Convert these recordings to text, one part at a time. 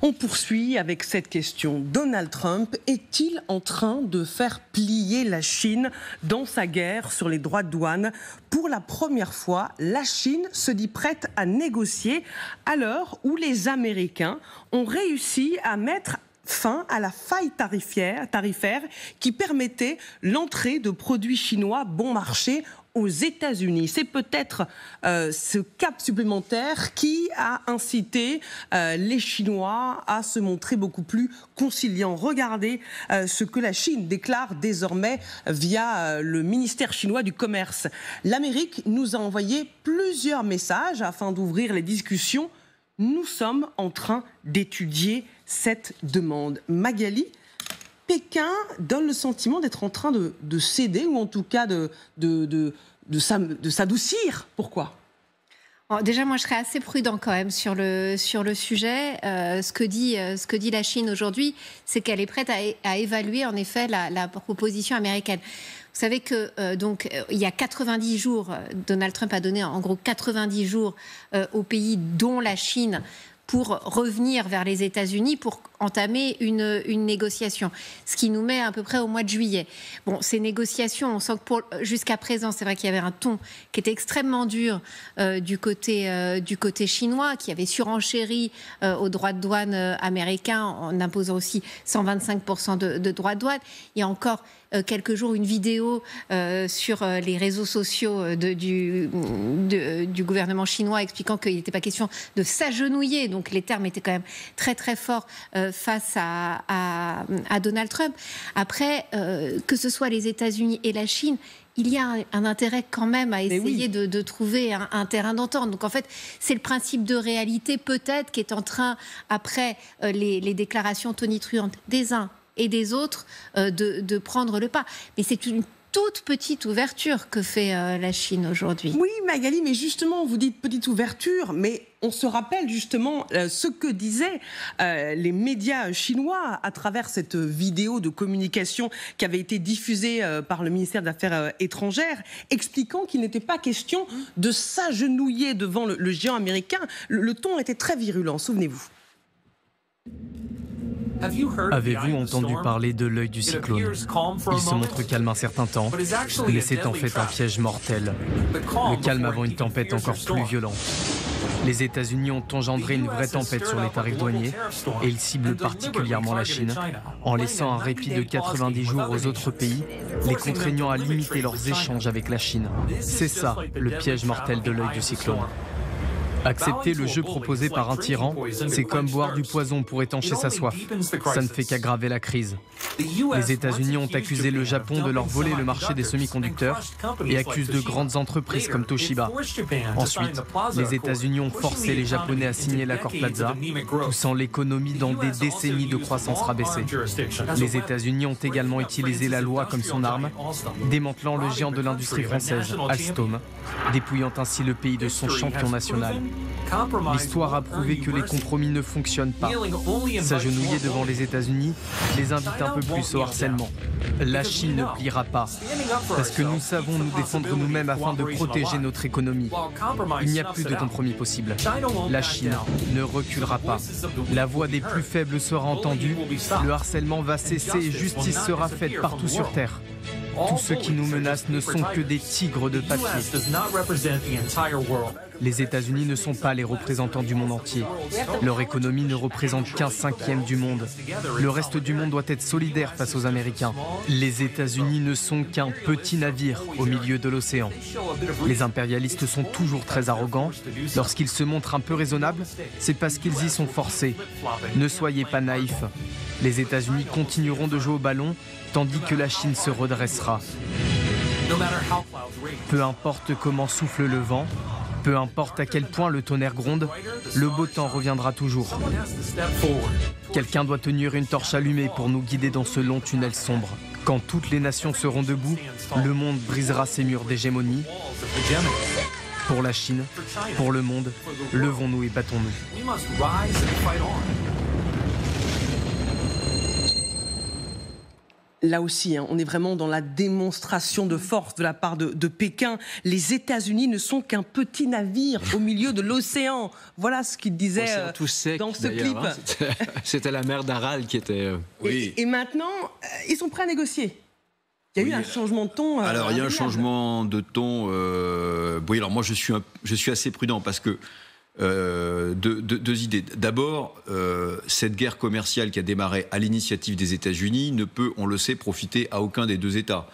On poursuit avec cette question. Donald Trump est-il en train de faire plier la Chine dans sa guerre sur les droits de douane? Pour la première fois, la Chine se dit prête à négocier à l'heure où les Américains ont réussi à mettre fin à la faille tarifaire qui permettait l'entrée de produits chinois bon marché aux États-Unis. C'est peut-être ce cap supplémentaire qui a incité les Chinois à se montrer beaucoup plus conciliants. Regardez ce que la Chine déclare désormais via le ministère chinois du Commerce. L'Amérique nous a envoyé plusieurs messages afin d'ouvrir les discussions. Nous sommes en train d'étudier cette demande. Magali, Pékin donne le sentiment d'être en train de céder ou en tout cas de s'adoucir. Pourquoi ? Alors déjà, moi, je serais assez prudent quand même sur le sujet. Ce que dit la Chine aujourd'hui, c'est qu'elle est prête à évaluer en effet la proposition américaine. Vous savez que il y a 90 jours, Donald Trump a donné en gros 90 jours aux pays dont la Chine pour revenir vers les États-Unis pour entamer une négociation, ce qui nous met à peu près au mois de juillet. Bon, ces négociations, on sent que jusqu'à présent, c'est vrai qu'il y avait un ton qui était extrêmement dur du côté chinois, qui avait surenchéri aux droits de douane américains en imposant aussi 125% de droits de douane. Il y a encore quelques jours une vidéo sur les réseaux sociaux du gouvernement chinois expliquant qu'il n'était pas question de s'agenouiller. Donc les termes étaient quand même très très forts face à Donald Trump. Après, que ce soit les États-Unis et la Chine, il y a un intérêt quand même à essayer de trouver un terrain d'entente. Donc en fait, c'est le principe de réalité peut-être qui est en train, après les déclarations tonitruantes des uns et des autres, de prendre le pas. Mais c'est une toute petite ouverture que fait la Chine aujourd'hui. Oui, Magali, mais justement, vous dites petite ouverture, mais on se rappelle justement ce que disaient les médias chinois à travers cette vidéo de communication qui avait été diffusée par le ministère des Affaires étrangères, expliquant qu'il n'était pas question de s'agenouiller devant le géant américain. Le ton était très virulent, souvenez-vous. Avez-vous entendu parler de l'œil du cyclone? Il se montre calme un certain temps, mais c'est en fait un piège mortel. Le calme avant une tempête encore plus violente. Les États-Unis ont engendré une vraie tempête sur les tarifs douaniers et ils ciblent particulièrement la Chine, en laissant un répit de 90 jours aux autres pays, les contraignant à limiter leurs échanges avec la Chine. C'est ça, le piège mortel de l'œil du cyclone. Accepter le jeu proposé par un tyran, c'est comme boire du poison pour étancher sa soif. Ça ne fait qu'aggraver la crise. Les États-Unis ont accusé le Japon de leur voler le marché des semi-conducteurs et accusent de grandes entreprises comme Toshiba. Ensuite, les États-Unis ont forcé les Japonais à signer l'accord Plaza, poussant l'économie dans des décennies de croissance rabaissée. Les États-Unis ont également utilisé la loi comme son arme, démantelant le géant de l'industrie française, Alstom, dépouillant ainsi le pays de son champion national. L'histoire a prouvé que les compromis ne fonctionnent pas. S'agenouiller devant les États-Unis les invite un peu plus au harcèlement. La Chine ne pliera pas, parce que nous savons nous défendre nous-mêmes afin de protéger notre économie. Il n'y a plus de compromis possible. La Chine ne reculera pas. La voix des plus faibles sera entendue, le harcèlement va cesser et justice sera faite partout sur Terre. Tous ceux qui nous menacent ne sont que des tigres de papier. Les États-Unis ne sont pas les représentants du monde entier. Leur économie ne représente qu'un cinquième du monde. Le reste du monde doit être solidaire face aux Américains. Les États-Unis ne sont qu'un petit navire au milieu de l'océan. Les impérialistes sont toujours très arrogants. Lorsqu'ils se montrent un peu raisonnables, c'est parce qu'ils y sont forcés. Ne soyez pas naïfs. Les États-Unis continueront de jouer au ballon, tandis que la Chine se redressera. Peu importe comment souffle le vent, peu importe à quel point le tonnerre gronde, le beau temps reviendra toujours. Quelqu'un doit tenir une torche allumée pour nous guider dans ce long tunnel sombre. Quand toutes les nations seront debout, le monde brisera ses murs d'hégémonie. Pour la Chine, pour le monde, levons-nous et battons-nous. Là aussi, on est vraiment dans la démonstration de force de la part de Pékin. Les États-Unis ne sont qu'un petit navire au milieu de l'océan. Voilà ce qu'il disait dans ce clip. C'était la mer d'Aral qui était... oui. Et maintenant, ils sont prêts à négocier. Il y a eu un changement de ton. Alors, il y a un changement de ton. Oui, alors moi, je suis assez prudent parce que deux idées. D'abord, cette guerre commerciale qui a démarré à l'initiative des États-Unis ne peut, on le sait, profiter à aucun des deux États.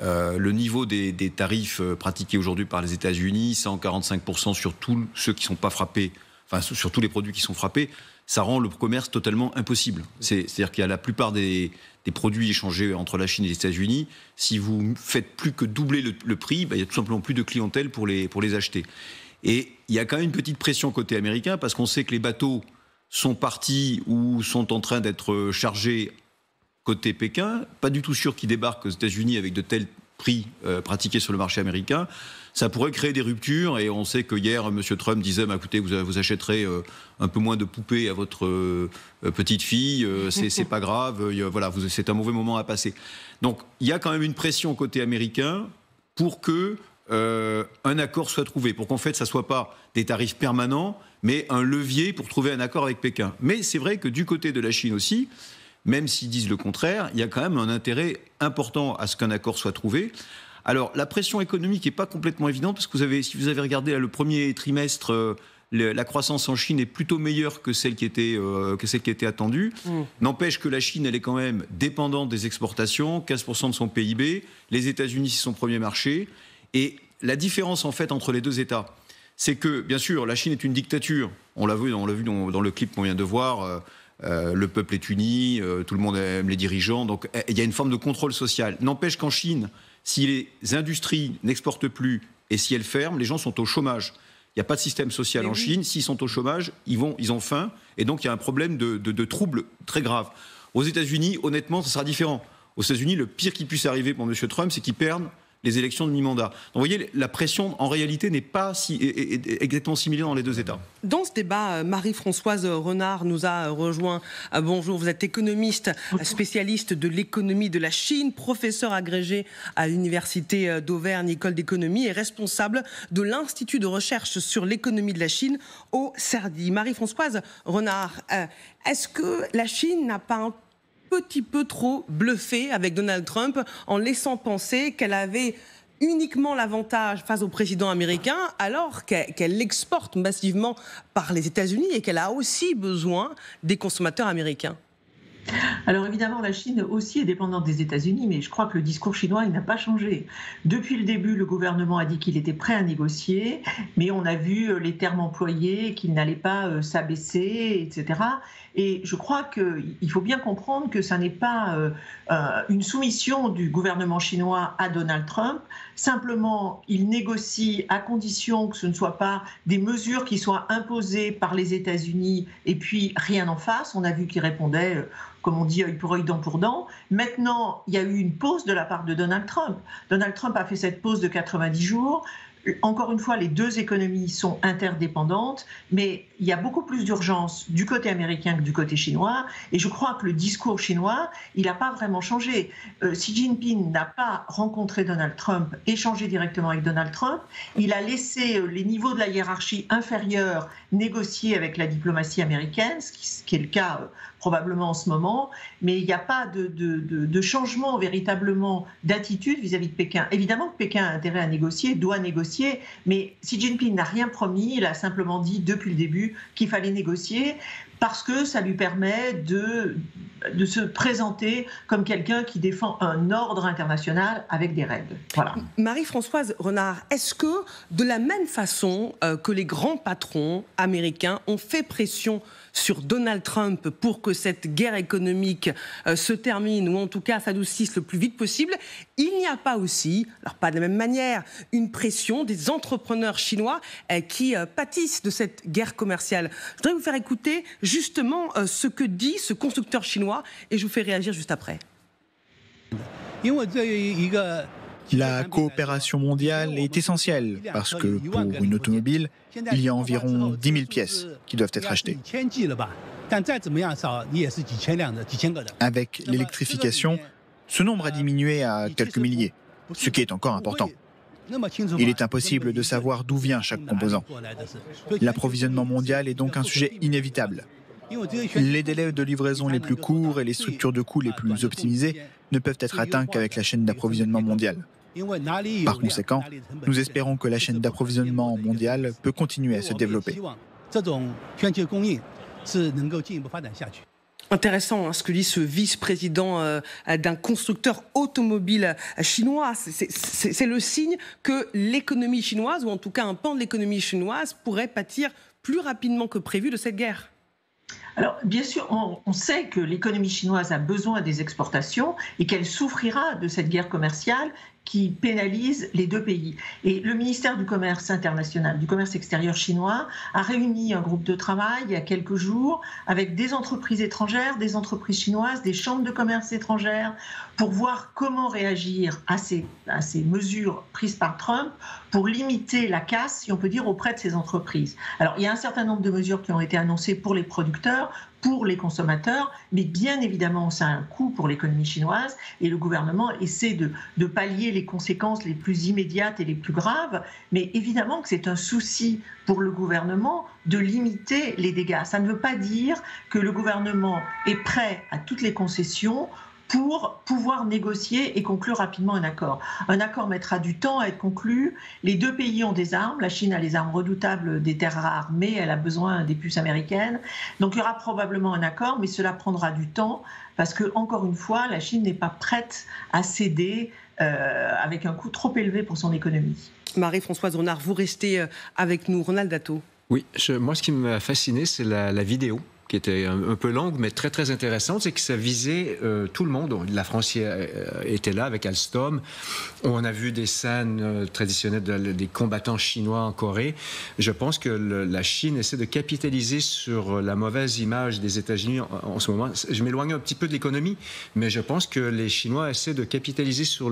Le niveau des tarifs pratiqués aujourd'hui par les États-Unis, 145% sur tous ceux qui ne sont pas frappés, enfin sur tous les produits qui sont frappés, ça rend le commerce totalement impossible. C'est-à-dire qu'il y a la plupart des produits échangés entre la Chine et les États-Unis. Si vous faites plus que doubler le prix, il n'y a tout simplement plus de clientèle pour les acheter. Et il y a quand même une petite pression côté américain parce qu'on sait que les bateaux sont partis ou sont en train d'être chargés côté Pékin. Pas du tout sûr qu'ils débarquent aux États-Unis avec de tels prix pratiqués sur le marché américain. Ça pourrait créer des ruptures et on sait que hier, M. Trump disait écoutez, vous achèterez un peu moins de poupées à votre petite fille, c'est pas grave, voilà, c'est un mauvais moment à passer. Donc il y a quand même une pression côté américain pour que un accord soit trouvé, pour qu'en fait ça soit pas des tarifs permanents, mais un levier pour trouver un accord avec Pékin. Mais c'est vrai que du côté de la Chine aussi, même s'ils disent le contraire, il y a quand même un intérêt important à ce qu'un accord soit trouvé. Alors la pression économique n'est pas complètement évidente, parce que si vous avez regardé là, le premier trimestre, la croissance en Chine est plutôt meilleure que celle qui était attendue. N'empêche que la Chine, elle est quand même dépendante des exportations, 15% de son PIB. Les États-Unis, c'est son premier marché. Et la différence, en fait, entre les deux États, c'est que, bien sûr, la Chine est une dictature. On l'a vu dans le clip qu'on vient de voir. Le peuple est uni, tout le monde aime les dirigeants. Donc, il y a une forme de contrôle social. N'empêche qu'en Chine, si les industries n'exportent plus et si elles ferment, les gens sont au chômage. Il n'y a pas de système social en Chine. S'ils sont au chômage, ils ont faim. Et donc, il y a un problème de troubles très grave. Aux États-Unis, honnêtement, ça sera différent. Aux États-Unis, le pire qui puisse arriver pour M. Trump, c'est qu'ils perdent les élections de mi-mandat. Donc vous voyez, la pression, en réalité, n'est pas exactement similaire dans les deux États. Dans ce débat, Marie-Françoise Renard nous a rejoint. Bonjour, vous êtes économiste, spécialiste de l'économie de la Chine, professeur agrégé à l'Université d'Auvergne, école d'économie, et responsable de l'Institut de recherche sur l'économie de la Chine au CERDI. Marie-Françoise Renard, est-ce que la Chine n'a pas un petit peu trop bluffé avec Donald Trump en laissant penser qu'elle avait uniquement l'avantage face au président américain alors qu'elle l'exporte massivement par les États-Unis et qu'elle a aussi besoin des consommateurs américains? Alors évidemment, la Chine aussi est dépendante des États-Unis, mais je crois que le discours chinois, il n'a pas changé. Depuis le début, le gouvernement a dit qu'il était prêt à négocier, mais on a vu les termes employés, qu'il n'allait pas s'abaisser, etc. Et je crois qu'il faut bien comprendre que ça n'est pas une soumission du gouvernement chinois à Donald Trump. Simplement, il négocie à condition que ce ne soit pas des mesures qui soient imposées par les États-Unis et puis rien en face. On a vu qu'il répondait, comme on dit, œil pour œil, dent pour dent. Maintenant, il y a eu une pause de la part de Donald Trump. Donald Trump a fait cette pause de 90 jours. Encore une fois, les deux économies sont interdépendantes, mais il y a beaucoup plus d'urgence du côté américain que du côté chinois. Et je crois que le discours chinois, il n'a pas vraiment changé. Xi Jinping n'a pas rencontré Donald Trump, échangé directement avec Donald Trump. Il a laissé les niveaux de la hiérarchie inférieure négocier avec la diplomatie américaine, ce qui est le cas probablement en ce moment, mais il n'y a pas de changement véritablement d'attitude vis-à-vis de Pékin. Évidemment que Pékin a intérêt à négocier, doit négocier, mais Xi Jinping n'a rien promis, il a simplement dit depuis le début qu'il fallait négocier parce que ça lui permet de se présenter comme quelqu'un qui défend un ordre international avec des règles. Voilà. Marie-Françoise Renard, est-ce que de la même façon que les grands patrons américains ont fait pression sur Donald Trump pour que cette guerre économique se termine ou en tout cas s'adoucisse le plus vite possible, il n'y a pas aussi, alors pas de la même manière, une pression des entrepreneurs chinois qui pâtissent de cette guerre commerciale? Je voudrais vous faire écouter justement ce que dit ce constructeur chinois et je vous fais réagir juste après. La coopération mondiale est essentielle parce que pour une automobile, il y a environ 10 000 pièces qui doivent être achetées. Avec l'électrification, Ce nombre a diminué à quelques milliers, ce qui est encore important. Il est impossible de savoir d'où vient chaque composant. L'approvisionnement mondial est donc un sujet inévitable. Les délais de livraison les plus courts et les structures de coûts les plus optimisées ne peuvent être atteints qu'avec la chaîne d'approvisionnement mondiale. Par conséquent, nous espérons que la chaîne d'approvisionnement mondiale peut continuer à se développer. Intéressant ce que dit ce vice-président d'un constructeur automobile chinois. C'est le signe que l'économie chinoise, ou en tout cas un pan de l'économie chinoise, pourrait pâtir plus rapidement que prévu de cette guerre. Alors, bien sûr, on sait que l'économie chinoise a besoin des exportations et qu'elle souffrira de cette guerre commerciale qui pénalise les deux pays. Et le ministère du Commerce international, du commerce extérieur chinois, a réuni un groupe de travail il y a quelques jours avec des entreprises étrangères, des entreprises chinoises, des chambres de commerce étrangères, pour voir comment réagir à ces mesures prises par Trump pour limiter la casse, si on peut dire, auprès de ces entreprises. Alors, il y a un certain nombre de mesures qui ont été annoncées pour les producteurs, pour les consommateurs, mais bien évidemment, ça a un coût pour l'économie chinoise et le gouvernement essaie de pallier les conséquences les plus immédiates et les plus graves, mais évidemment que c'est un souci pour le gouvernement de limiter les dégâts. Ça ne veut pas dire que le gouvernement est prêt à toutes les concessions pour pouvoir négocier et conclure rapidement un accord. Un accord mettra du temps à être conclu. Les deux pays ont des armes. La Chine a les armes redoutables des terres rares, mais elle a besoin des puces américaines. Donc il y aura probablement un accord, mais cela prendra du temps parce que, encore une fois, la Chine n'est pas prête à céder avec un coût trop élevé pour son économie. Marie-Françoise Renard, vous restez avec nous. Ronald Dato. Oui, moi ce qui m'a fasciné, c'est la vidéo, qui était un peu longue, mais très, très intéressante, c'est que ça visait tout le monde. La France était là avec Alstom. On a vu des scènes traditionnelles des combattants chinois en Corée. Je pense que la Chine essaie de capitaliser sur la mauvaise image des États-Unis en ce moment. Je m'éloigne un petit peu de l'économie, mais je pense que les Chinois essaient de capitaliser sur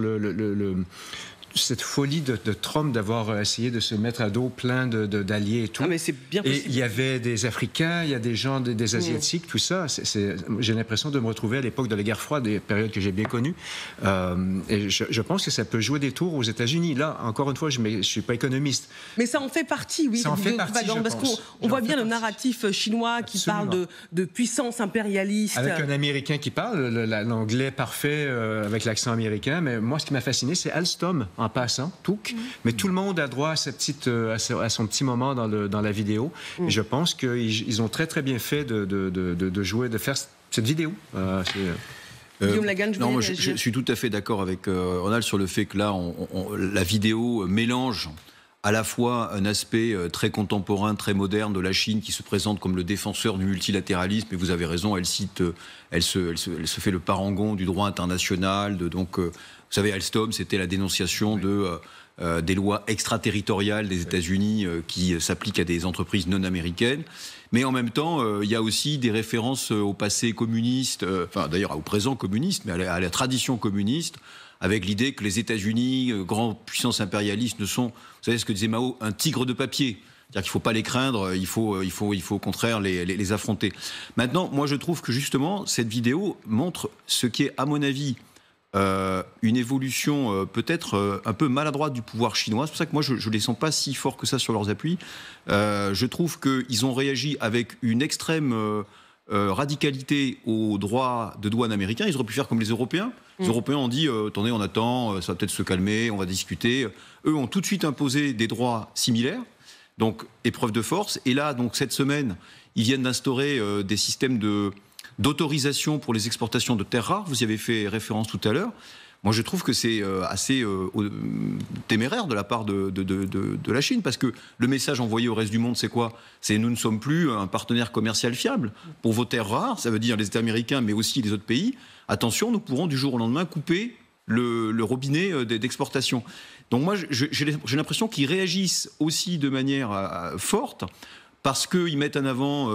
cette folie de Trump d'avoir essayé de se mettre à dos plein d'alliés et tout. Ah, mais c'est bien possible. Et il y avait des Africains, il y a des gens, des Asiatiques, tout ça. J'ai l'impression de me retrouver à l'époque de la guerre froide, des périodes que j'ai bien connues. Et je pense que ça peut jouer des tours aux États-Unis. Là, encore une fois, je ne suis pas économiste. Mais ça en fait partie, oui. Ça en fait partie, parce qu'on voit bien le narratif chinois qui parle de puissance impérialiste. Avec un Américain qui parle l'anglais parfait avec l'accent américain. Mais moi, ce qui m'a fasciné, c'est Alstom, en passant, mais tout le monde a droit à son petit moment dans la vidéo. Et je pense qu'ils ont très très bien fait de faire cette vidéo. Guillaume Lagarde, je suis tout à fait d'accord avec Ronald sur le fait que là, la vidéo mélange à la fois un aspect très contemporain, très moderne de la Chine qui se présente comme le défenseur du multilatéralisme, et vous avez raison, elle se fait le parangon du droit international, vous savez, Alstom, c'était la dénonciation des lois extraterritoriales des États-Unis qui s'appliquent à des entreprises non américaines. Mais en même temps, il y a aussi des références au passé communiste, d'ailleurs au présent communiste, mais à la tradition communiste, avec l'idée que les États-Unis, grande puissance impérialiste, ne sont, vous savez ce que disait Mao, un tigre de papier. C'est-à-dire qu'il ne faut pas les craindre, il faut au contraire les affronter. Maintenant, moi je trouve que justement, cette vidéo montre ce qui est, à mon avis, une évolution peut-être un peu maladroite du pouvoir chinois. C'est pour ça que moi je ne les sens pas si forts que ça sur leurs appuis. Je trouve qu'ils ont réagi avec une extrême radicalité aux droits de douane américains. Ils auraient pu faire comme les Européens. Les Européens ont dit attendez, on attend, ça va peut-être se calmer, on va discuter. Eux ont tout de suite imposé des droits similaires, donc épreuve de force. Et là, donc cette semaine, ils viennent d'instaurer des systèmes d'autorisation pour les exportations de terres rares. Vous y avez fait référence tout à l'heure. Moi, je trouve que c'est assez téméraire de la part de la Chine, parce que le message envoyé au reste du monde, c'est quoi ? C'est nous ne sommes plus un partenaire commercial fiable pour vos terres rares. Ça veut dire les États américains, mais aussi les autres pays. Attention, nous pourrons du jour au lendemain couper le robinet d'exportation. Donc moi, j'ai l'impression qu'ils réagissent aussi de manière forte, parce qu'ils mettent en avant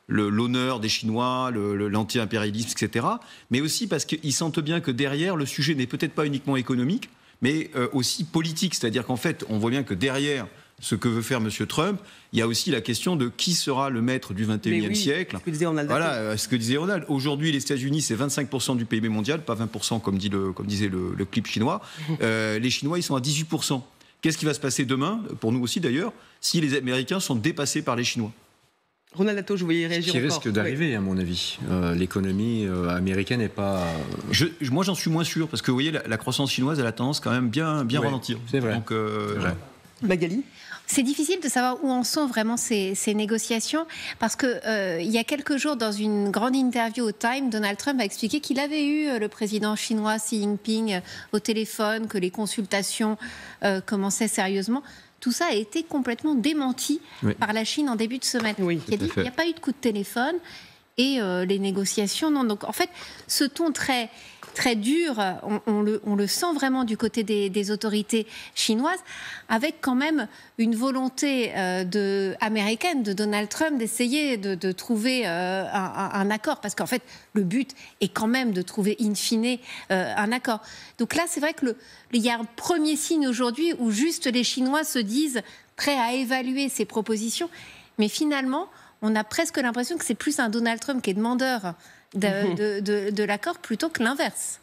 l'honneur des Chinois, l'anti-impérialisme, etc. Mais aussi parce qu'ils sentent bien que derrière, le sujet n'est peut-être pas uniquement économique, mais aussi politique. C'est-à-dire qu'en fait, on voit bien que derrière ce que veut faire M. Trump, il y a aussi la question de qui sera le maître du 21e siècle. Ce que disait Ronald. Voilà, ce que disait Ronald. Aujourd'hui, les États-Unis, c'est 25% du PIB mondial, pas 20% comme disait le clip chinois. Les Chinois, ils sont à 18%. Qu'est-ce qui va se passer demain, pour nous aussi d'ailleurs, si les Américains sont dépassés par les Chinois? Ronald Lato, je voyais réagir encore. Ce qui risque d'arriver, à mon avis. L'économie américaine n'est pas... Moi, j'en suis moins sûr, parce que vous voyez, la croissance chinoise, elle a tendance quand même bien ralentir. C'est vrai. Donc, c'est vrai. Magali? C'est difficile de savoir où en sont vraiment ces négociations, parce que il y a quelques jours, dans une grande interview au Time, Donald Trump a expliqué qu'il avait eu le président chinois Xi Jinping au téléphone, que les consultations commençaient sérieusement. Tout ça a été complètement démenti par la Chine en début de semaine. Oui, qui a dit qu'il n'y a pas eu de coup de téléphone et les négociations, non. Donc en fait, ce ton très, très dur, on le sent vraiment du côté des autorités chinoises, avec quand même une volonté américaine de Donald Trump d'essayer de trouver un accord, parce qu'en fait, le but est quand même de trouver in fine un accord. Donc là, c'est vrai qu'il y a un premier signe aujourd'hui où juste les Chinois se disent prêts à évaluer ces propositions, mais finalement, on a presque l'impression que c'est plus un Donald Trump qui est demandeur de l'accord plutôt que l'inverse.